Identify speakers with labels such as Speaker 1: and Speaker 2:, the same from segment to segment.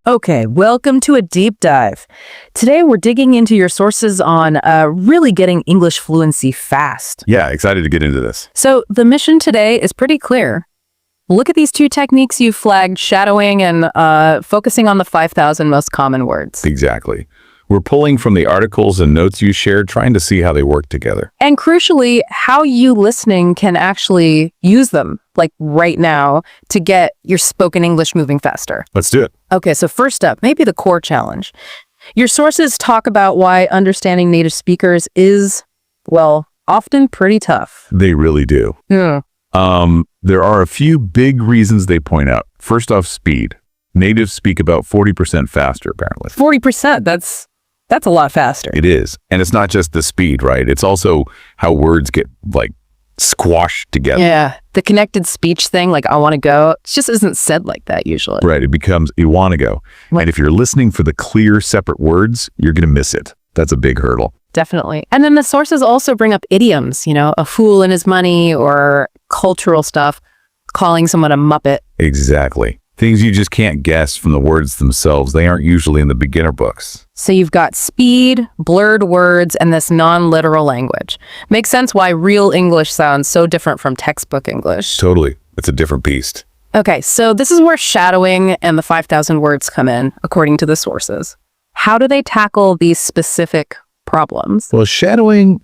Speaker 1: Okay, welcome to a deep dive. Today we're digging into your sources on really getting English fluency fast.
Speaker 2: Yeah, excited to get into this.
Speaker 1: So the mission today is pretty clear. Look at these two techniques you flagged, shadowing and focusing on the 5,000 most common words.
Speaker 2: Exactly. We're pulling from the articles and notes you shared, trying to see how they work together.
Speaker 1: And crucially, how you listening can actually use them, like right now, to get your spoken English moving faster.
Speaker 2: Let's do it.
Speaker 1: Okay, so first up, maybe the core challenge. Your sources talk about why understanding native speakers is, well, often pretty tough.
Speaker 2: They really do.
Speaker 1: Yeah.
Speaker 2: There are a few big reasons they point out. First off, speed. Natives speak about 40% faster, apparently.
Speaker 1: 40%, that's a lot faster.
Speaker 2: It is. And it's not just the speed, right? It's also how words get, squashed together.
Speaker 1: Yeah, the connected speech thing, like I want to go, it just isn't said like that usually.
Speaker 2: Right, it becomes you want to go.
Speaker 1: Right.
Speaker 2: And if you're listening for the clear, separate words, you're going to miss it. That's a big hurdle.
Speaker 1: Definitely. And then the sources also bring up idioms, a fool and his money or cultural stuff, calling someone a muppet.
Speaker 2: Exactly. Things you just can't guess from the words themselves. They aren't usually in the beginner books.
Speaker 1: So you've got speed, blurred words, and this non-literal language. Makes sense why real English sounds so different from textbook English.
Speaker 2: Totally. It's a different beast.
Speaker 1: Okay, so this is where shadowing and the 5,000 words come in, according to the sources. How do they tackle these specific problems?
Speaker 2: Well, shadowing,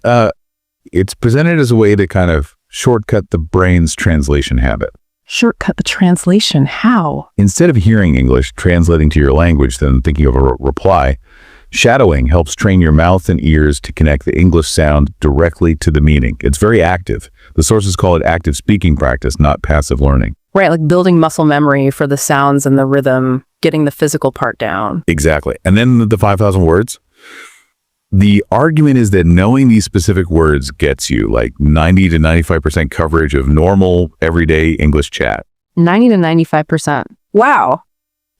Speaker 2: it's presented as a way to kind of shortcut the brain's translation habit.
Speaker 1: Shortcut the translation, how?
Speaker 2: Instead of hearing English, translating to your language, then thinking of a reply, shadowing helps train your mouth and ears to connect the English sound directly to the meaning. It's very active. The sources call it active speaking practice, not passive learning.
Speaker 1: Right, like building muscle memory for the sounds and the rhythm, getting the physical part down.
Speaker 2: Exactly. And then the 5,000 words. The argument is that knowing these specific words gets you 90 to 95% coverage of normal, everyday English chat.
Speaker 1: 90 to 95%. Wow.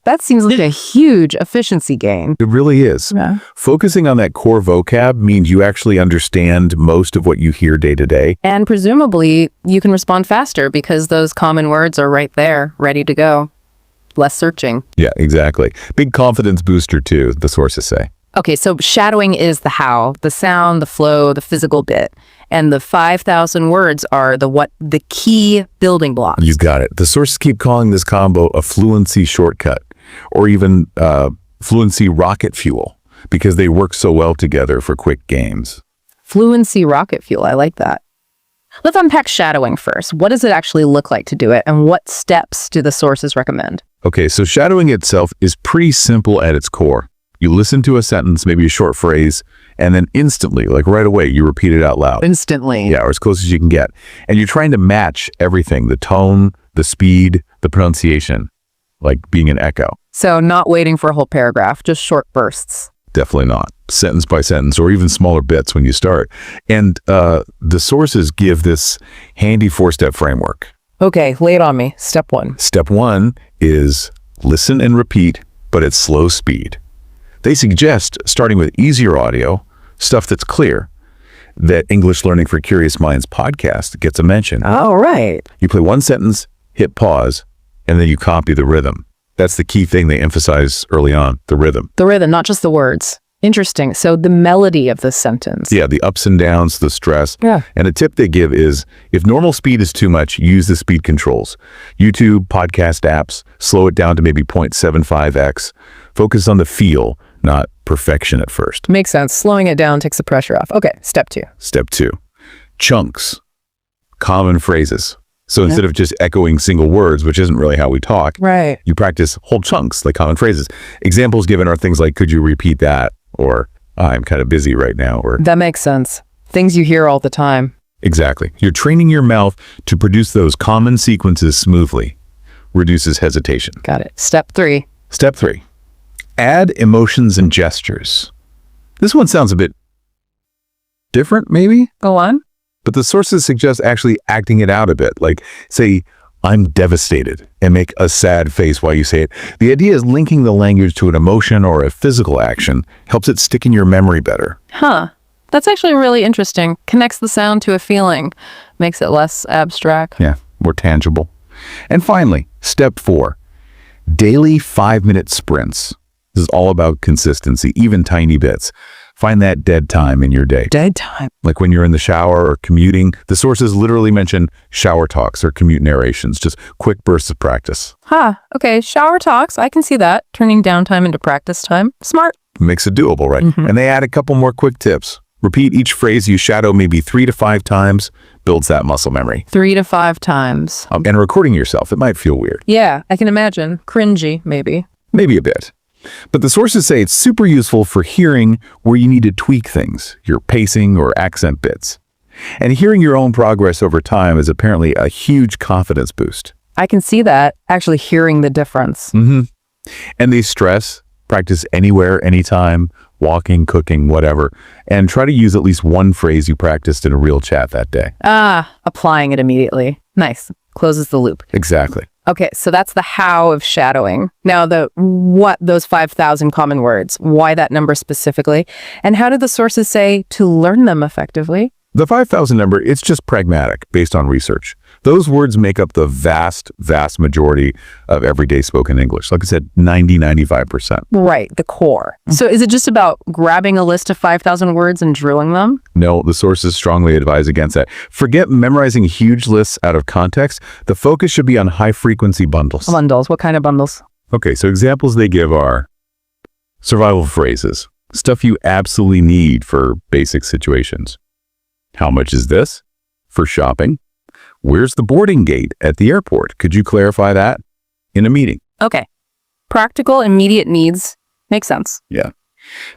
Speaker 1: That seems like a huge efficiency gain.
Speaker 2: It really is.
Speaker 1: Yeah.
Speaker 2: Focusing on that core vocab means you actually understand most of what you hear day to day.
Speaker 1: And presumably, you can respond faster because those common words are right there, ready to go. Less searching.
Speaker 2: Yeah, exactly. Big confidence booster too, the sources say.
Speaker 1: Okay, so shadowing is the how, the sound, the flow, the physical bit. And the 5,000 words are the key building blocks.
Speaker 2: You got it. The sources keep calling this combo a fluency shortcut, or even fluency rocket fuel, because they work so well together for quick games.
Speaker 1: Fluency rocket fuel, I like that. Let's unpack shadowing first. What does it actually look like to do it, and what steps do the sources recommend?
Speaker 2: Okay, so shadowing itself is pretty simple at its core. You listen to a sentence, maybe a short phrase, and then instantly, right away, you repeat it out loud.
Speaker 1: Instantly.
Speaker 2: Yeah, or as close as you can get. And you're trying to match everything, the tone, the speed, the pronunciation, like being an echo.
Speaker 1: So not waiting for a whole paragraph, just short bursts.
Speaker 2: Definitely not. Sentence by sentence, or even smaller bits when you start. And the sources give this handy 4-step framework.
Speaker 1: Okay, lay it on me. Step 1.
Speaker 2: Step 1 is listen and repeat, but at slow speed. They suggest starting with easier audio, stuff that's clear, that English Learning for Curious Minds podcast gets a mention.
Speaker 1: All right.
Speaker 2: You play one sentence, hit pause, and then you copy the rhythm. That's the key thing they emphasize early on, the rhythm.
Speaker 1: The rhythm, not just the words. Interesting. So the melody of the sentence.
Speaker 2: Yeah, the ups and downs, the stress.
Speaker 1: Yeah.
Speaker 2: And a tip they give is, if normal speed is too much, use the speed controls. YouTube, podcast apps, slow it down to maybe 0.75x. Focus on the feel, not perfection at first.
Speaker 1: Makes sense. Slowing it down takes the pressure off. Okay, step 2.
Speaker 2: Step 2, chunks, common phrases. So instead of just echoing single words, which isn't really how we talk,
Speaker 1: right,
Speaker 2: you practice whole chunks, like common phrases. Examples given are things like, could you repeat that? Or, I'm kind of busy right now. Or
Speaker 1: that makes sense. Things you hear all the time.
Speaker 2: Exactly. You're training your mouth to produce those common sequences smoothly. Reduces hesitation.
Speaker 1: Got it. Step 3.
Speaker 2: Step 3. Add emotions and gestures. This one sounds a bit different, maybe?
Speaker 1: Go on.
Speaker 2: But the sources suggest actually acting it out a bit. Like, say, I'm devastated, and make a sad face while you say it. The idea is linking the language to an emotion or a physical action helps it stick in your memory better.
Speaker 1: Huh. That's actually really interesting. Connects the sound to a feeling. Makes it less abstract.
Speaker 2: Yeah, more tangible. And finally, step 4. Daily 5-minute sprints. This is all about consistency, even tiny bits. Find that dead time in your day.
Speaker 1: Dead time.
Speaker 2: Like when you're in the shower or commuting. The sources literally mention shower talks or commute narrations, just quick bursts of practice.
Speaker 1: Okay, shower talks. I can see that. Turning downtime into practice time. Smart.
Speaker 2: Makes it doable, right? And they add a couple more quick tips. Repeat each phrase you shadow maybe 3 to 5 times, builds that muscle memory.
Speaker 1: 3 to 5 times.
Speaker 2: And recording yourself, it might feel weird.
Speaker 1: Yeah, I can imagine. Cringy, maybe.
Speaker 2: Maybe a bit. But the sources say it's super useful for hearing where you need to tweak things, your pacing or accent bits. And hearing your own progress over time is apparently a huge confidence boost.
Speaker 1: I can see that, actually hearing the difference.
Speaker 2: And they stress, practice anywhere, anytime, walking, cooking, whatever, and try to use at least one phrase you practiced in a real chat that day.
Speaker 1: Applying it immediately. Nice. Closes the loop.
Speaker 2: Exactly.
Speaker 1: Okay, so that's the how of shadowing. Now, those 5,000 common words, why that number specifically, and how did the sources say to learn them effectively?
Speaker 2: The 5,000 number, it's just pragmatic, based on research. Those words make up the vast, vast majority of everyday spoken English. Like I said, 95%.
Speaker 1: Right, the core. So is it just about grabbing a list of 5,000 words and drilling them?
Speaker 2: No, the sources strongly advise against that. Forget memorizing huge lists out of context. The focus should be on high-frequency bundles.
Speaker 1: Bundles, what kind of bundles?
Speaker 2: Okay, so examples they give are survival phrases, stuff you absolutely need for basic situations. How much is this? For shopping. Where's the boarding gate at the airport? Could you clarify that in a meeting?
Speaker 1: Okay. Practical, immediate needs. Makes sense.
Speaker 2: Yeah.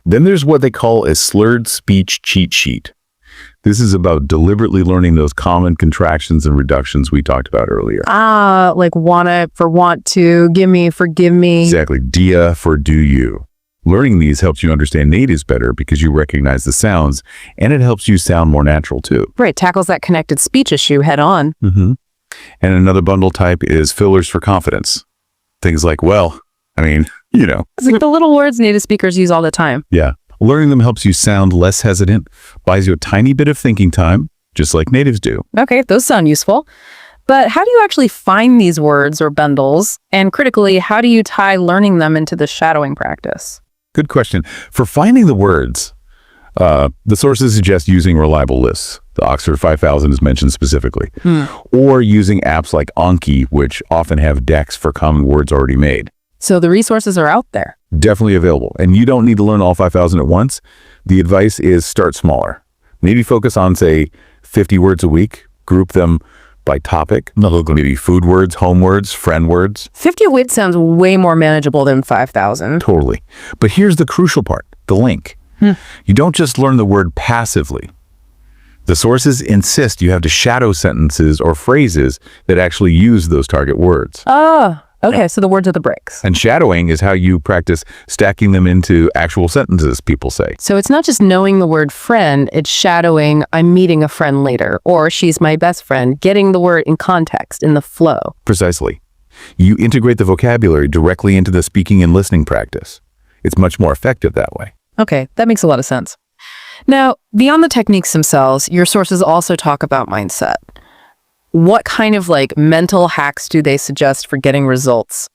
Speaker 2: Then there's what they call a slurred speech cheat sheet. This is about deliberately learning those common contractions and reductions we talked about earlier.
Speaker 1: Like wanna for want to, give me for give me.
Speaker 2: Exactly. Dia for do you. Learning these helps you understand natives better because you recognize the sounds, and it helps you sound more natural too.
Speaker 1: Right, tackles that connected speech issue head on.
Speaker 2: And another bundle type is fillers for confidence. Things like, well, I mean, you know.
Speaker 1: It's like the little words native speakers use all the time.
Speaker 2: Yeah. Learning them helps you sound less hesitant, buys you a tiny bit of thinking time, just like natives do.
Speaker 1: Okay, those sound useful. But how do you actually find these words or bundles? And critically, how do you tie learning them into the shadowing practice?
Speaker 2: Good question. For finding the words, the sources suggest using reliable lists. The Oxford 5000 is mentioned specifically. Or using apps like Anki, which often have decks for common words already made.
Speaker 1: So the resources are out there.
Speaker 2: Definitely available. And you don't need to learn all 5,000 at once. The advice is start smaller. Maybe focus on, say, 50 words a week. Group them by topic. Maybe food words, home words, friend words.
Speaker 1: 50 words sounds way more manageable than 5,000.
Speaker 2: Totally. But here's the crucial part, the link. You don't just learn the word passively. The sources insist you have to shadow sentences or phrases that actually use those target words.
Speaker 1: Okay, so the words are the bricks.
Speaker 2: And shadowing is how you practice stacking them into actual sentences, people say.
Speaker 1: So it's not just knowing the word friend, it's shadowing, I'm meeting a friend later, or she's my best friend, getting the word in context, in the flow.
Speaker 2: Precisely. You integrate the vocabulary directly into the speaking and listening practice. It's much more effective that way.
Speaker 1: Okay, that makes a lot of sense. Now, beyond the techniques themselves, your sources also talk about mindset. What kind of mental hacks do they suggest for getting results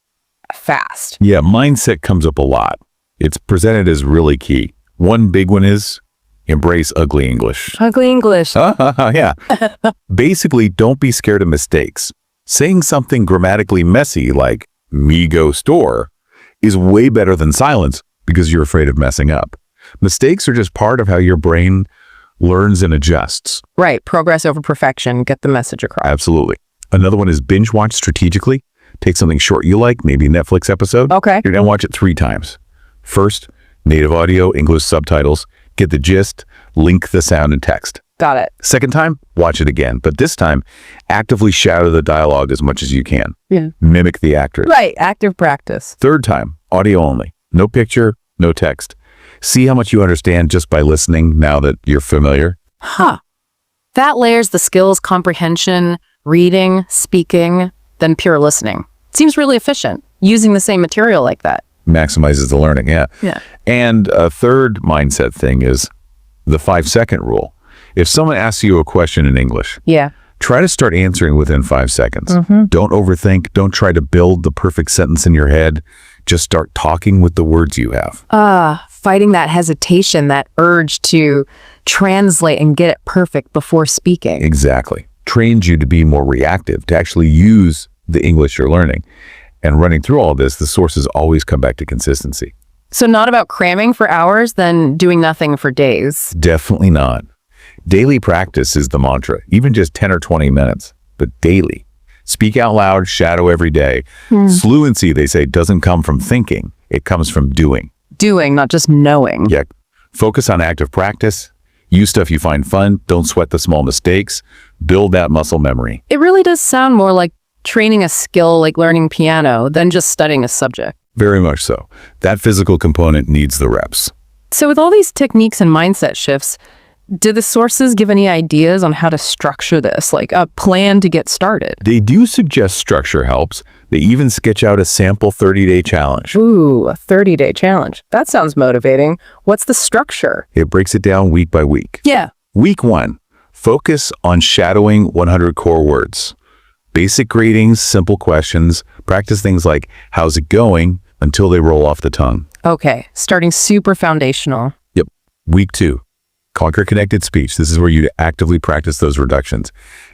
Speaker 1: fast?
Speaker 2: Yeah, mindset comes up a lot. It's presented as really key. One big one is embrace ugly English.
Speaker 1: Ugly English.
Speaker 2: Yeah. Basically, don't be scared of mistakes. Saying something grammatically messy like me go store is way better than silence because you're afraid of messing up. Mistakes are just part of how your brain learns and adjusts.
Speaker 1: Right. Progress over perfection. Get the message across.
Speaker 2: Absolutely. Another one is binge watch strategically. Take something short you like, maybe a Netflix episode.
Speaker 1: Okay.
Speaker 2: You're going to watch it 3 times. First, native audio, English subtitles. Get the gist, link the sound and text.
Speaker 1: Got it.
Speaker 2: Second time, watch it again. But this time, actively shadow the dialogue as much as you can.
Speaker 1: Yeah.
Speaker 2: Mimic the actors.
Speaker 1: Right. Active practice.
Speaker 2: Third time, audio only. No picture, no text. See how much you understand just by listening now that you're familiar.
Speaker 1: That layers the skills, comprehension, reading, speaking, then pure listening. Seems really efficient, using the same material like that.
Speaker 2: Maximizes the learning, yeah. And a third mindset thing is the 5-second rule. If someone asks you a question in English, Try to start answering within 5 seconds. Don't overthink. Don't try to build the perfect sentence in your head. Just start talking with the words you have.
Speaker 1: Fighting that hesitation, that urge to translate and get it perfect before speaking.
Speaker 2: Exactly. Trains you to be more reactive, to actually use the English you're learning. And running through all this, the sources always come back to consistency.
Speaker 1: So not about cramming for hours, then doing nothing for days.
Speaker 2: Definitely not. Daily practice is the mantra, even just 10 or 20 minutes, but daily. Speak out loud, shadow every day. Fluency, they say, doesn't come from thinking. It comes from doing.
Speaker 1: Doing, not just knowing.
Speaker 2: Yeah. Focus on active practice. Use stuff you find fun. Don't sweat the small mistakes. Build that muscle memory.
Speaker 1: It really does sound more like training a skill, like learning piano, than just studying a subject.
Speaker 2: Very much so. That physical component needs the reps.
Speaker 1: So with all these techniques and mindset shifts, do the sources give any ideas on how to structure this, like a plan to get started?
Speaker 2: They do suggest structure helps. They even sketch out a sample 30-day challenge.
Speaker 1: Ooh, a 30-day challenge. That sounds motivating. What's the structure?
Speaker 2: It breaks it down week by week.
Speaker 1: Yeah.
Speaker 2: Week 1, focus on shadowing 100 core words. Basic greetings, simple questions. Practice things like, how's it going, until they roll off the tongue.
Speaker 1: Okay, starting super foundational.
Speaker 2: Yep. Week 2, conquer connected speech. This is where you actively practice those reductions.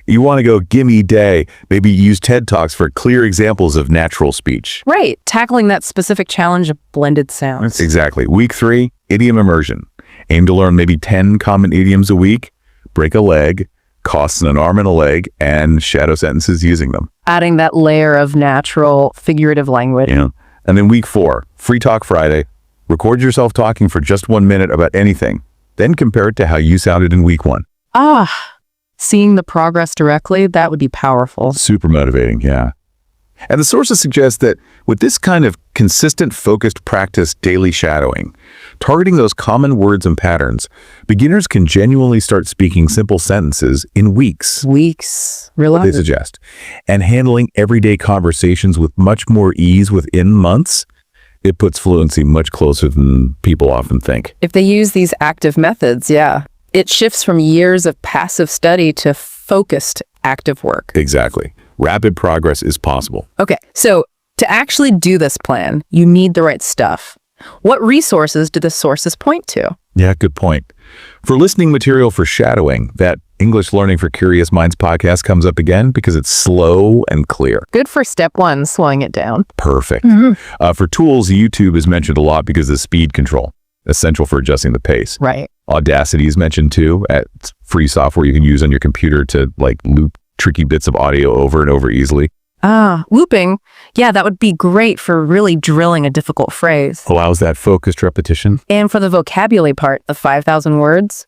Speaker 2: You want to go gimme day. Maybe use TED Talks for clear examples of natural speech.
Speaker 1: Right, tackling that specific challenge of blended sounds.
Speaker 2: Exactly. Week 3, idiom immersion. Aim to learn maybe 10 common idioms a week. Break a leg, costs an arm and a leg, and shadow sentences using them.
Speaker 1: Adding that layer of natural figurative language.
Speaker 2: Yeah. And then week 4, Free Talk Friday. Record yourself talking for just 1 minute about anything. Then compare it to how you sounded in week 1.
Speaker 1: Seeing the progress directly, that would be powerful.
Speaker 2: Super motivating, yeah. And the sources suggest that with this kind of consistent, focused practice, daily shadowing, targeting those common words and patterns, beginners can genuinely start speaking simple sentences in weeks.
Speaker 1: Weeks, really?
Speaker 2: They suggest. And handling everyday conversations with much more ease within months. It puts fluency much closer than people often think.
Speaker 1: If they use these active methods, yeah. It shifts from years of passive study to focused active work.
Speaker 2: Exactly. Rapid progress is possible.
Speaker 1: Okay, so to actually do this plan, you need the right stuff. What resources do the sources point to?
Speaker 2: Yeah, good point. For listening material for shadowing, that English Learning for Curious Minds podcast comes up again because it's slow and clear.
Speaker 1: Good for step 1, slowing it down.
Speaker 2: Perfect. For tools, YouTube is mentioned a lot because of speed control, essential for adjusting the pace.
Speaker 1: Right.
Speaker 2: Audacity is mentioned too. It's free software you can use on your computer to loop tricky bits of audio over and over easily.
Speaker 1: Looping. Yeah, that would be great for really drilling a difficult phrase.
Speaker 2: Allows that focused repetition.
Speaker 1: And for the vocabulary part, the 5,000 words,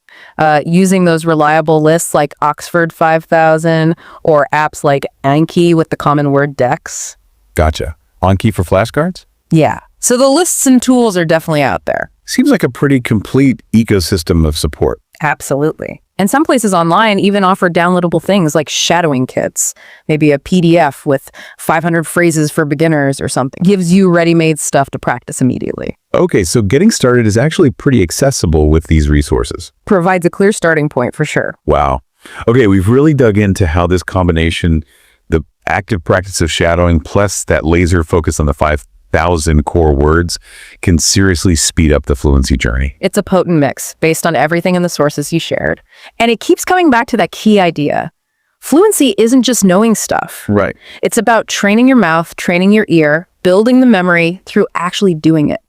Speaker 1: using those reliable lists like Oxford 5,000 or apps like Anki with the common word decks.
Speaker 2: Gotcha. Anki for flashcards?
Speaker 1: Yeah. So the lists and tools are definitely out there.
Speaker 2: Seems like a pretty complete ecosystem of support.
Speaker 1: Absolutely. And some places online even offer downloadable things like shadowing kits, maybe a PDF with 500 phrases for beginners or something. Gives you ready-made stuff to practice immediately.
Speaker 2: Okay, so getting started is actually pretty accessible with these resources.
Speaker 1: Provides a clear starting point for sure.
Speaker 2: Wow. Okay, we've really dug into how this combination, the active practice of shadowing plus that laser focus on the 5,000 core words, can seriously speed up the fluency journey.
Speaker 1: It's a potent mix based on everything in the sources you shared. And it keeps coming back to that key idea. Fluency isn't just knowing stuff.
Speaker 2: Right.
Speaker 1: It's about training your mouth, training your ear, building the memory through actually doing it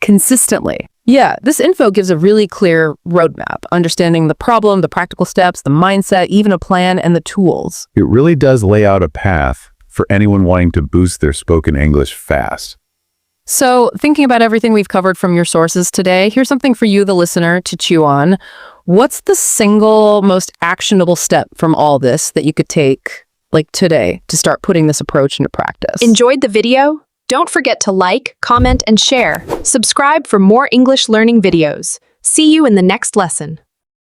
Speaker 1: consistently. Yeah, this info gives a really clear roadmap, understanding the problem, the practical steps, the mindset, even a plan, and the tools.
Speaker 2: It really does lay out a path for anyone wanting to boost their spoken English fast.
Speaker 1: So, thinking about everything we've covered from your sources today, here's something for you, the listener, to chew on. What's the single most actionable step from all this that you could take, like today, to start putting this approach into practice?
Speaker 3: Enjoyed the video? Don't forget to like, comment, and share. Subscribe for more English learning videos. See you in the next lesson.